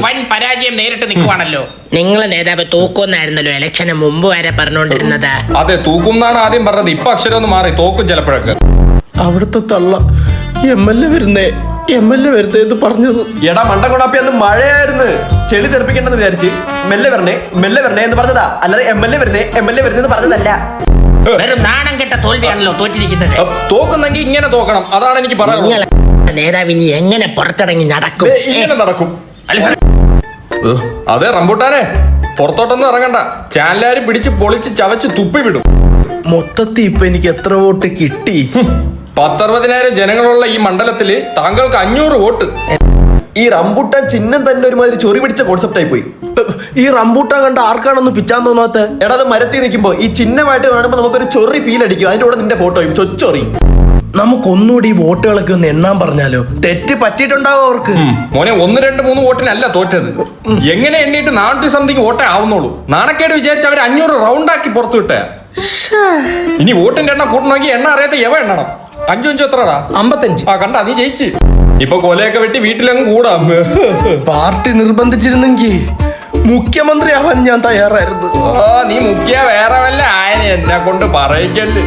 Party വൻ പരാജയം നേരിട്ട് നിൽക്കുവാണല്ലോ. നിങ്ങളെ നേതാവ് തൂക്കുന്നായിരുന്നല്ലോ ഇലക്ഷന് മുമ്പ് വരെ പറഞ്ഞുകൊണ്ടിരുന്നത്. അതെ, തൂക്കും എന്നാണ് ആദ്യം പറഞ്ഞത്. ഇപ്പൊ അക്ഷരം ഒന്ന് മാറി, തോക്കും ചിലപ്പോഴൊക്കെ. അവിടുത്തെ തള്ള MLA വരുന്നേ എന്ന് പറഞ്ഞത്. എടാ മണ്ടകൊടാപ്പി, അന്ന് മഴയായിരുന്നു, ചെളി തെറിപ്പിക്കണ്ടെന്ന് വിചാരിച്ച് മെല്ലെ വരണേ എന്ന് പറഞ്ഞതാ. അല്ലാതെ MLA വരുന്നേന്ന് പറഞ്ഞതല്ല. വെറും നാണം കെട്ട തോൽവിയാണല്ലോ തോറ്റിരിക്കുന്നത്. തോക്കുന്നെങ്കിൽ ഇങ്ങനെ തോക്കണം, അതാണ് എനിക്ക് പറയാനുള്ളത്. നിങ്ങളെ നേതാവ് ഇനി എങ്ങനെ പുറത്തിറങ്ങി നടക്കും? ഇങ്ങനെ നടക്കും. അല്ല സാർ, അതെ റംബൂട്ടാനെ, പുറത്തോട്ടൊന്നും ഇറങ്ങണ്ട. ചാനലാര് പിടിച്ച് പൊളിച്ച് ചവച്ച് തുപ്പി വിടും. മൊത്തത്തിൽ ഇപ്പൊ എനിക്ക് എത്ര വോട്ട് കിട്ടി? 10-60,000 ജനങ്ങളുള്ള ഈ മണ്ഡലത്തില് താങ്കൾക്ക് 500 വോട്ട്. ഈ റംബൂട്ടാൻ ചിഹ്നം തന്നെ ഒരുമാതിരി ചൊറി പിടിച്ച കോൺസെപ്റ്റ് ആയി പോയി. ഈ റംബൂട്ടാൻ കണ്ട ആർക്കാണൊന്ന് പിച്ചാൻ തോന്നാത്ത? എടാ, അത് മരത്തിൽ നിൽക്കുമ്പോ ഈ ചിഹ്നമായിട്ട് കാണുമ്പോൾ നമുക്കൊരു ചൊറി ഫീൽ അടിക്കും. അതിന്റെ കൂടെ നിന്റെ ഫോട്ടോയും ചൊറി. നമുക്കൊന്നുകൂടി ഈ വോട്ടുകളൊക്കെ ഒന്ന് എണ്ണാൻ പറഞ്ഞാലോ? തെറ്റ് പറ്റിയിട്ടുണ്ടാവും അവർക്ക്. മോനെ 1, 2, 3 വോട്ടിനല്ല തോറ്റത്. എങ്ങനെ എണ്ണീട്ട് 400 സംതിങ് വോട്ടേ ആവുന്നുള്ളൂ. നാണക്കേട് വിചാരിച്ച് അവർ 500 റൗണ്ടാക്കി പുറത്തു വിട്ടേ. ഇനി വോട്ടിന്റെ എണ്ണം കൂട്ടണമെങ്കിൽ എണ്ണ അറിയാത്ത എവ എണ്ണണം. 5 എത്രടാ? 55. ആ കണ്ടാ, നീ ജയിച്ച്. ഇപ്പൊ കൊലയൊക്കെ വെട്ടി വീട്ടിലങ്ങ് കൂടാം. പാർട്ടി നിർബന്ധിച്ചിരുന്നെങ്കിൽ മുഖ്യമന്ത്രി ആവാൻ ഞാൻ തയ്യാറായിരുന്നു. നീ മുഖ്യ വേറെ വല്ല ആയനെ എന്നെ കൊണ്ട് പറയിക്കല്.